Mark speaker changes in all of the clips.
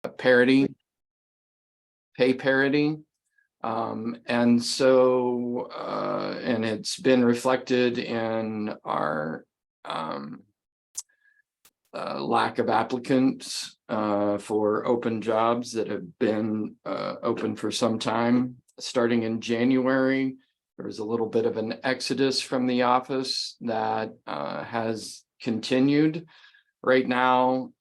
Speaker 1: parity, pay parity. And so, and it's been reflected in our lack of applicants for open jobs that have been open for some time. Starting in January, there was a little bit of an exodus from the office that has continued. Right now,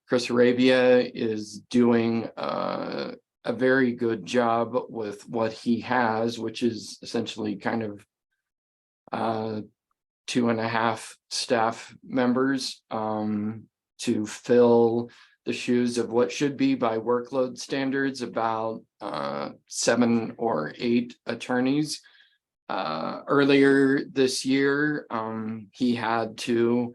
Speaker 1: Chris Arabia is doing a very good job with what he has, which is essentially kind of 2.5 staff members to fill the shoes of what should be, by workload standards, about 7 or 8 attorneys. Earlier this year, he had to,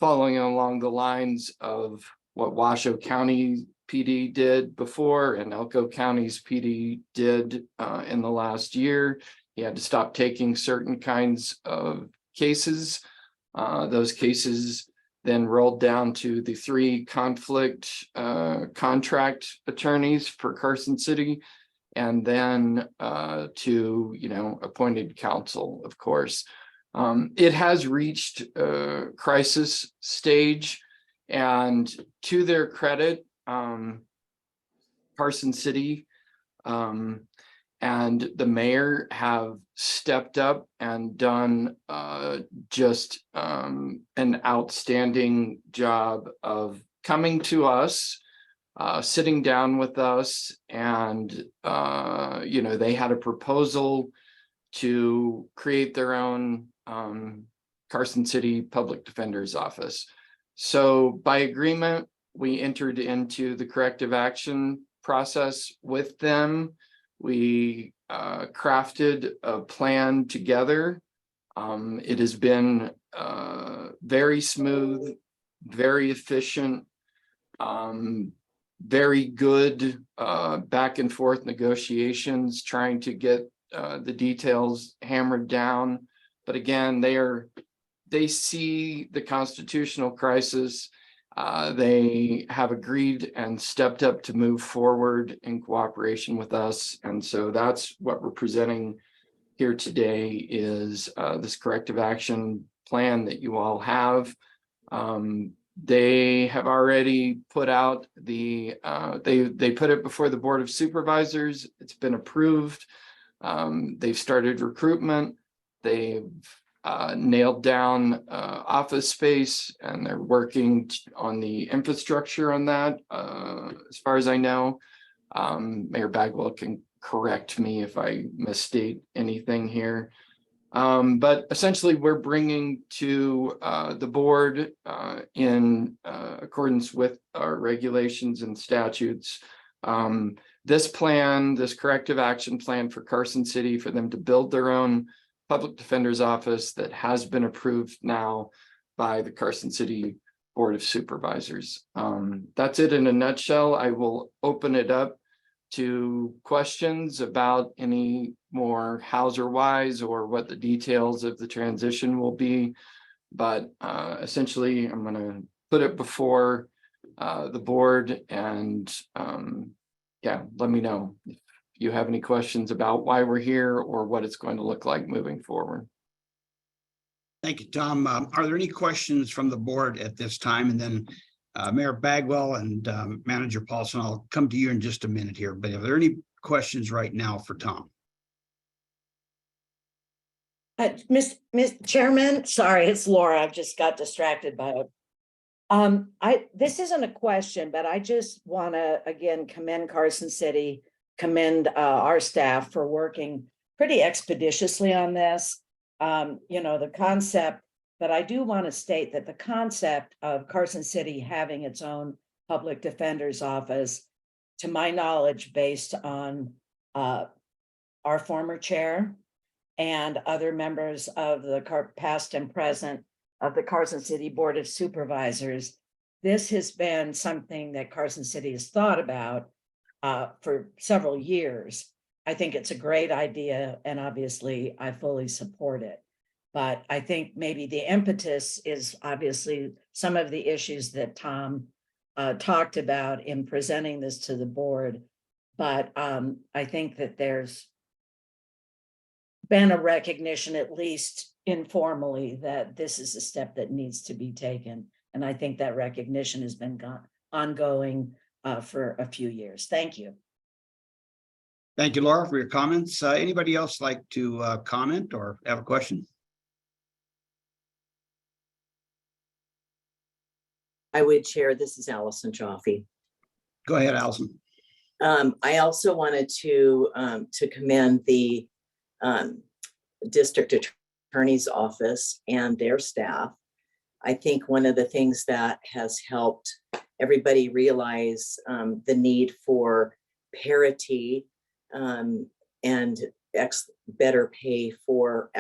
Speaker 1: following along the lines of what Washoe County PD did before and Elko County's PD did in the last year, he had to stop taking certain kinds of cases. Those cases then rolled down to the 3 conflict contract attorneys for Carson City, and then to, appointed counsel, of course. It has reached a crisis stage, and to their credit, Carson City and the mayor have stepped up and done just an outstanding job of coming to us, sitting down with us, and they had a proposal to create their own Carson City Public Defender's Office. So by agreement, we entered into the corrective action process with them. We crafted a plan together. It has been very smooth, very efficient, very good back and forth negotiations, trying to get the details hammered down. But again, they see the constitutional crisis. They have agreed and stepped up to move forward in cooperation with us. And so that's what we're presenting here today, is this corrective action plan that you all have. They have already put out the, they put it before the Board of Supervisors. It's been approved. They've started recruitment. They've nailed down office space, and they're working on the infrastructure on that, as far as I know. Mayor Bagwell can correct me if I misstate anything here. But essentially, we're bringing to the board, in accordance with our regulations and statutes, this plan, this corrective action plan for Carson City, for them to build their own Public Defender's Office that has been approved now by the Carson City Board of Supervisors. That's it in a nutshell. I will open it up to questions about any more Hauser-wise or what the details of the transition will be. But essentially, I'm going to put it before the board, and yeah, let me know if you have any questions about why we're here or what it's going to look like moving forward.
Speaker 2: Thank you, Tom. Are there any questions from the board at this time? And then Mayor Bagwell and Manager Paulson, I'll come to you in just a minute here, but are there any questions right now for Tom?
Speaker 3: Miss Chairman, sorry, it's Laura. I've just got distracted by it. This isn't a question, but I just want to again commend Carson City, commend our staff for working pretty expeditiously on this. The concept, but I do want to state that the concept of Carson City having its own public defender's office, to my knowledge, based on our former chair and other members of the past and present of the Carson City Board of Supervisors, this has been something that Carson City has thought about for several years. I think it's a great idea, and obviously I fully support it. But I think maybe the impetus is obviously some of the issues that Tom talked about in presenting this to the board. But I think that there's been a recognition, at least informally, that this is a step that needs to be taken. And I think that recognition has been ongoing for a few years. Thank you.
Speaker 2: Thank you, Laura, for your comments. Anybody else like to comment or have a question?
Speaker 4: I would, Chair. This is Allison Jaffe.
Speaker 2: Go ahead, Allison.
Speaker 4: I also wanted to commend the district attorney's office and their staff. I think one of the things that has helped everybody realize the need for parity and better pay for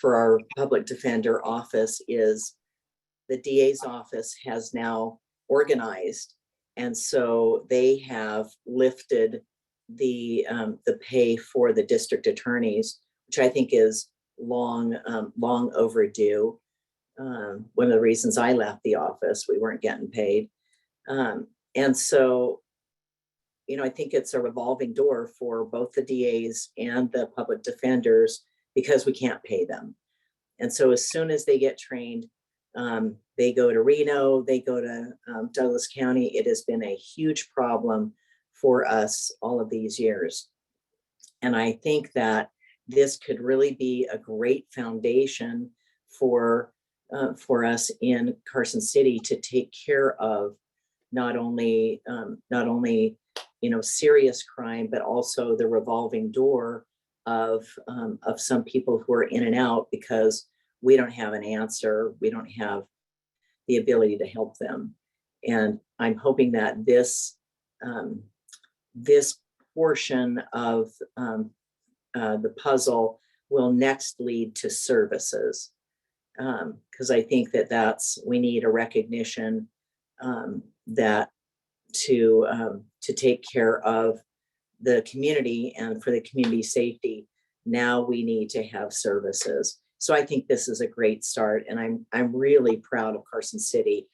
Speaker 4: our public defender office is the DA's office has now organized. And so they have lifted the pay for the district attorneys, which I think is long overdue. One of the reasons I left the office, we weren't getting paid. And so, you know, I think it's a revolving door for both the DAs and the public defenders because we can't pay them. And so as soon as they get trained, they go to Reno, they go to Douglas County. It has been a huge problem for us all of these years. And I think that this could really be a great foundation for us in Carson City to take care of not only you know, serious crime, but also the revolving door of some people who are in and out because we don't have an answer. We don't have the ability to help them. And I'm hoping that this portion of the puzzle will next lead to services. Because I think that we need a recognition that to take care of the community and for the community safety, now we need to have services. So I think this is a great start, and I'm really proud of Carson City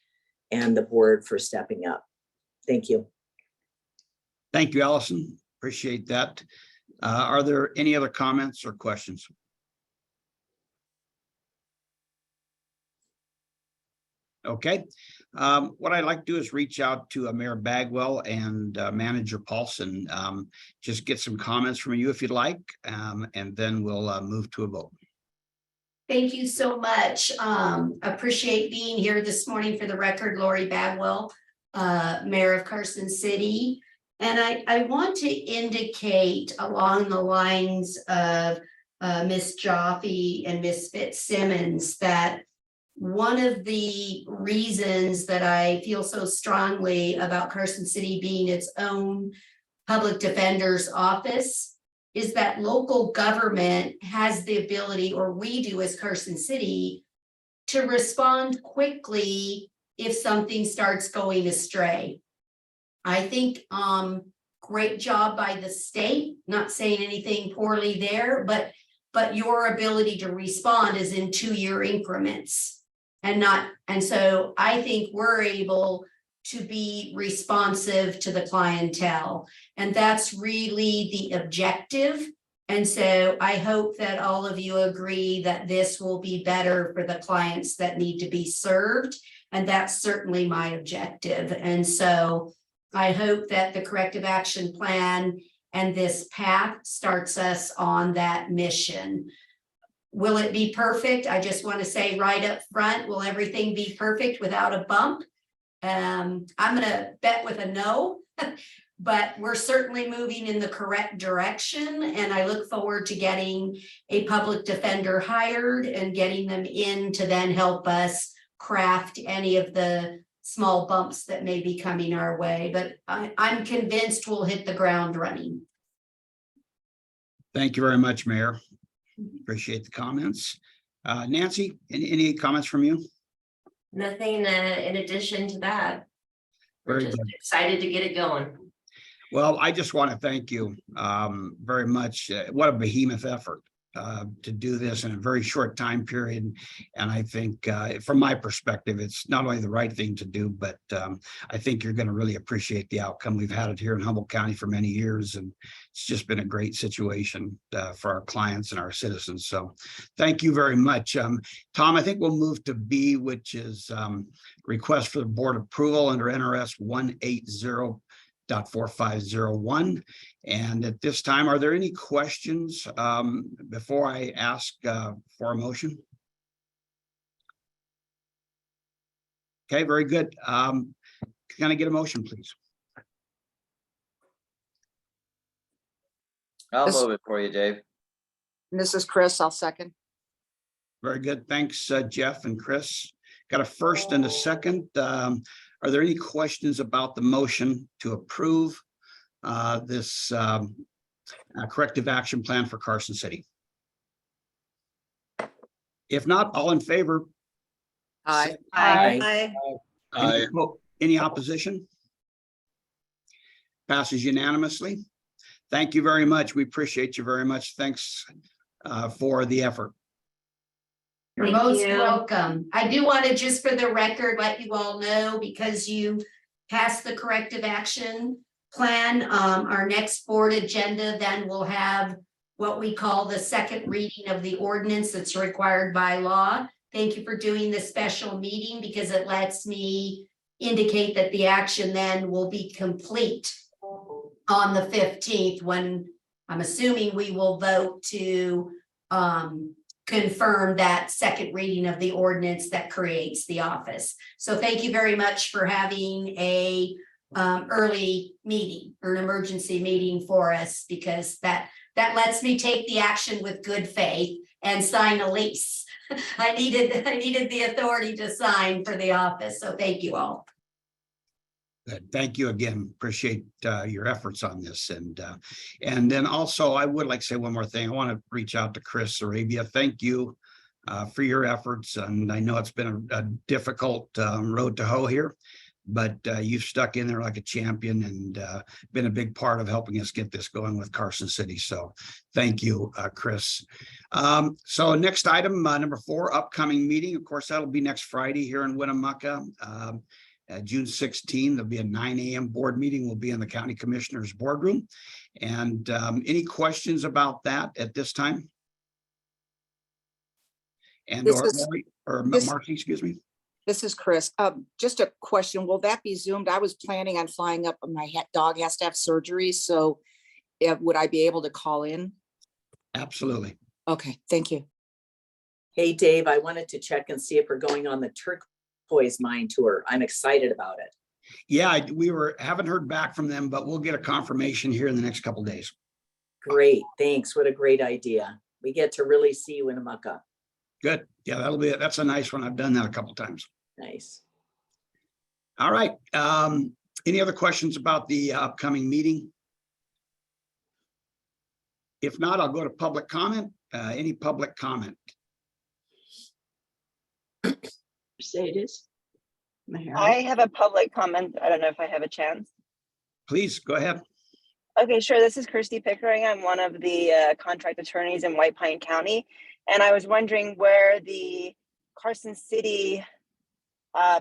Speaker 4: and the board for stepping up. Thank you.
Speaker 2: Thank you, Allison. Appreciate that. Are there any other comments or questions? Okay. What I'd like to do is reach out to Mayor Bagwell and Manager Paulson. Just get some comments from you if you'd like, and then we'll move to a vote.
Speaker 5: Thank you so much. Appreciate being here this morning. For the record, Lori Bagwell, Mayor of Carson City. And I want to indicate along the lines of Ms. Jaffe and Ms. Fitzsimmons that one of the reasons that I feel so strongly about Carson City being its own public defender's office is that local government has the ability, or we do as Carson City, to respond quickly if something starts going astray. I think great job by the state, not saying anything poorly there, but your ability to respond is in 2-year increments and so I think we're able to be responsive to the clientele. And that's really the objective. And so I hope that all of you agree that this will be better for the clients that need to be served. And that's certainly my objective. And so I hope that the corrective action plan and this path starts us on that mission. Will it be perfect? I just want to say right up front, will everything be perfect without a bump? I'm going to bet with a no, but we're certainly moving in the correct direction. And I look forward to getting a public defender hired and getting them in to then help us craft any of the small bumps that may be coming our way. But I'm convinced we'll hit the ground running.
Speaker 2: Thank you very much, Mayor. Appreciate the comments. Nancy, any comments from you?
Speaker 6: Nothing in addition to that. We're
Speaker 2: Very
Speaker 6: just
Speaker 2: good.
Speaker 6: excited to get it going.
Speaker 2: Well, I just want to thank you very much. What a behemoth effort. to do this in a very short time period. And I think from my perspective, it's not only the right thing to do, but I think you're going to really appreciate the outcome. We've had it here in Humboldt County for many years, and it's just been a great situation for our clients and our citizens. So thank you very much. Tom, I think we'll move to B, which is request for the board approval under NRS 180.4501. And at this time, are there any questions before I ask for a motion? Okay, very good. Can I get a motion, please?
Speaker 7: I'll
Speaker 8: This-
Speaker 7: move it for you, Dave.
Speaker 8: This is Chris. I'll second.
Speaker 2: Very good. Thanks, Jeff and Chris. Got a first and a second. Are there any questions about the motion to approve this corrective action plan for Carson City? If not, all in favor?
Speaker 8: Aye.
Speaker 4: Aye.
Speaker 2: Any opposition? Passes unanimously. Thank you very much. We appreciate you very much. Thanks for the effort.
Speaker 5: You're
Speaker 6: Thank
Speaker 5: most
Speaker 6: you.
Speaker 5: welcome. I do want to just for the record, let you all know, because you passed the corrective action plan, our next board agenda then will have what we call the second reading of the ordinance that's required by law. Thank you for doing this special meeting because it lets me indicate that the action then will be complete on the 15th, when I'm assuming we will vote to confirm that second reading of the ordinance that creates the office. So thank you very much for having a early meeting or an emergency meeting for us, because that lets me take the action with good faith and sign a lease. I needed the authority to sign for the office. So thank you all.
Speaker 2: Good. Thank you again. Appreciate your efforts on this. And then also, I would like to say one more thing. I want to reach out to Chris Arabia. Thank you for your efforts. And I know it's been a difficult road to hoe here, but you've stuck in there like a champion and been a big part of helping us get this going with Carson City. So thank you, Chris. So next item, number 4, upcoming meeting. Of course, that'll be next Friday here in Winnemucca. June 16, there'll be a 9 a.m. board meeting. We'll be in the county commissioner's boardroom. And any questions about that at this time? And
Speaker 8: This is-
Speaker 2: Marcy, excuse me.
Speaker 8: This is Chris. Just a question. Will that be Zoomed? I was planning on flying up. My dog has to have surgery. So would I be able to call in?
Speaker 2: Absolutely.
Speaker 8: Okay, thank you.
Speaker 4: Hey, Dave, I wanted to check and see if we're going on the turquoise mine tour. I'm excited about it.
Speaker 2: Yeah, haven't heard back from them, but we'll get a confirmation here in the next couple of days.
Speaker 4: Great, thanks. What a great idea. We get to really see Winnemucca.
Speaker 2: Good. Yeah, that's a nice one. I've done that a couple of times.
Speaker 4: Nice.
Speaker 2: All right. Any other questions about the upcoming meeting? If not, I'll go to public comment. Any public comment?
Speaker 9: Mercedes.
Speaker 10: I have a public comment. I don't know if I have a chance.
Speaker 2: Please go ahead.
Speaker 10: Okay, sure. This is Kirsty Pickering. I'm one of the contract attorneys in White Pine County. And I was wondering where the Carson City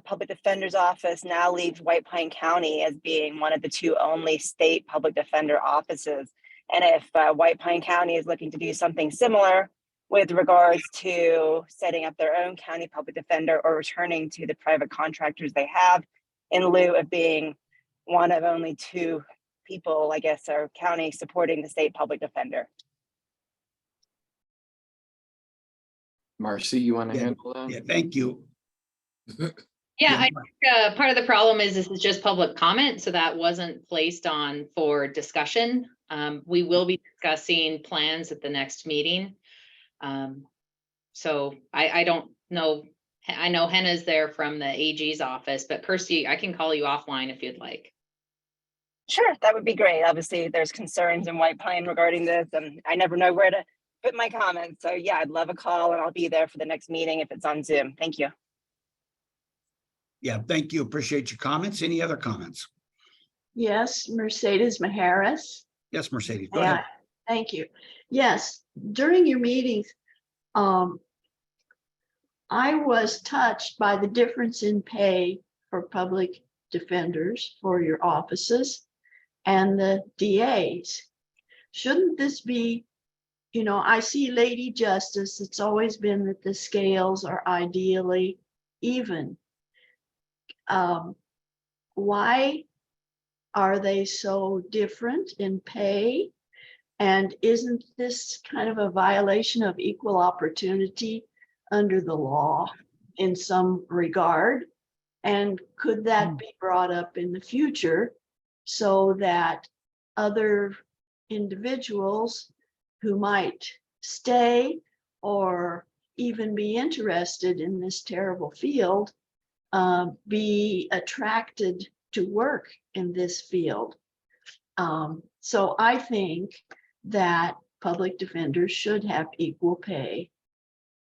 Speaker 10: Public Defender's Office now leaves White Pine County as being one of the 2 only state public defender offices. And if White Pine County is looking to do something similar with regards to setting up their own county public defender or returning to the private contractors they have in lieu of being one of only 2 people, I guess, or county supporting the state public defender.
Speaker 1: Marcy, you want to
Speaker 2: Yeah.
Speaker 1: handle that?
Speaker 2: Yeah, thank you.
Speaker 11: Yeah, I think part of the problem is this is just public comment, so that wasn't placed on for discussion. We will be discussing plans at the next meeting. So I don't know. I know Henna's there from the AG's office, but Kirsty, I can call you offline if you'd like.
Speaker 10: Sure, that would be great. Obviously, there's concerns in White Pine regarding this, and I never know where to put my comments. So yeah, I'd love a call and I'll be there for the next meeting if it's on Zoom. Thank you.
Speaker 2: Yeah, thank you. Appreciate your comments. Any other comments?
Speaker 9: Yes, Mercedes Maharis.
Speaker 2: Yes, Mercedes, go
Speaker 9: Yeah,
Speaker 2: ahead.
Speaker 9: thank you. Yes, during your meetings, I was touched by the difference in pay for public defenders for your offices and the DAs. Shouldn't this be, I see Lady Justice, it's always been that the scales are ideally even. Why are they so different in pay? And isn't this kind of a violation of equal opportunity under the law in some regard? And could that be brought up in the future so that other individuals who might stay or even be interested in this terrible field be attracted to work in this field? So I think that public defenders should have equal pay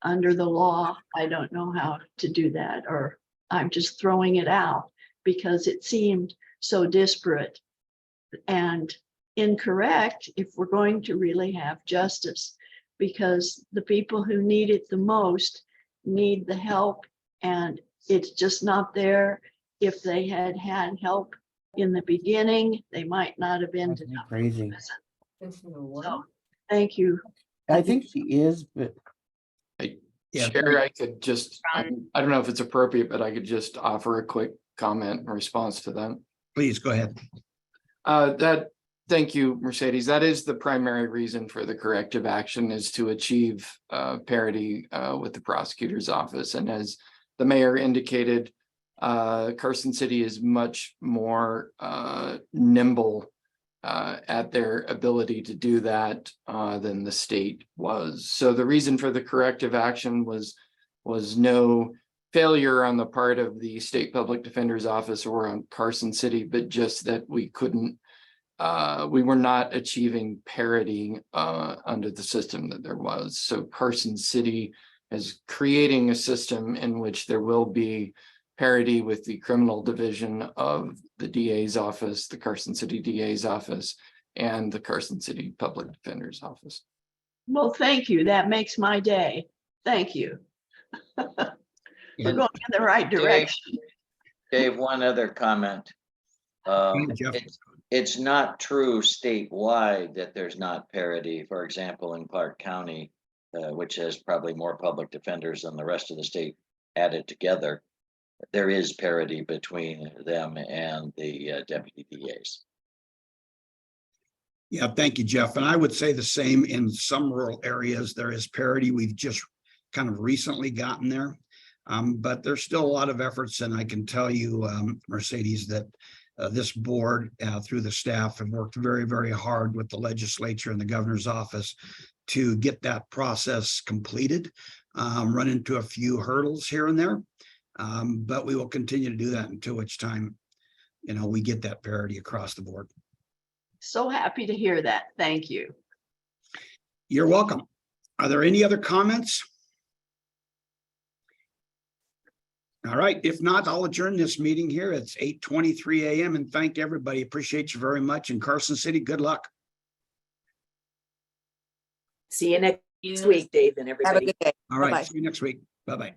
Speaker 9: under the law. I don't know how to do that, or I'm just throwing it out because it seemed so disparate and incorrect if we're going to really have justice, because the people who need it the most need the help, and it's just not there. If they had had help in the beginning, they might not have ended up.
Speaker 7: Crazy.
Speaker 9: So, thank you.
Speaker 7: I think she is, but
Speaker 2: Yeah,
Speaker 1: Chair, I could just, I don't know if it's appropriate, but I could just offer a quick comment in response to that.
Speaker 2: please go ahead.
Speaker 1: Thank you, Mercedes. That is the primary reason for the corrective action, is to achieve parity with the prosecutor's office. And as the mayor indicated, Carson City is much more nimble at their ability to do that than the state was. So the reason for the corrective action was no failure on the part of the state public defender's office or on Carson City, but just that we couldn't, we were not achieving parity under the system that there was. So Carson City is creating a system in which there will be parity with the criminal division of the DA's office, the Carson City DA's office, and the Carson City Public Defender's office.
Speaker 9: Well, thank you. That makes my day. Thank you. We're going in the right direction.
Speaker 12: Dave, one other comment.
Speaker 2: Jeff.
Speaker 12: It's not true statewide that there's not parity. For example, in Clark County, which has probably more public defenders than the rest of the state added together, there is parity between them and the deputy DAs.
Speaker 2: Yeah, thank you, Jeff. And I would say the same in some rural areas. There is parity. We've just kind of recently gotten there. But there's still a lot of efforts. And I can tell you, Mercedes, that this board through the staff have worked very, very hard with the legislature and the governor's office to get that process completed. Run into a few hurdles here and there. But we will continue to do that until which time, we get that parity across the board.
Speaker 9: So happy to hear that. Thank you.
Speaker 2: You're welcome. Are there any other comments? All right, if not, I'll adjourn this meeting here. It's 8:23 a.m. and thank everybody. Appreciate you very much. In Carson City, good luck.
Speaker 4: See you next week, Dave and
Speaker 8: Have a
Speaker 4: everybody.
Speaker 8: good day.
Speaker 2: All right,
Speaker 8: Bye-bye.
Speaker 2: see you next week. Bye-bye.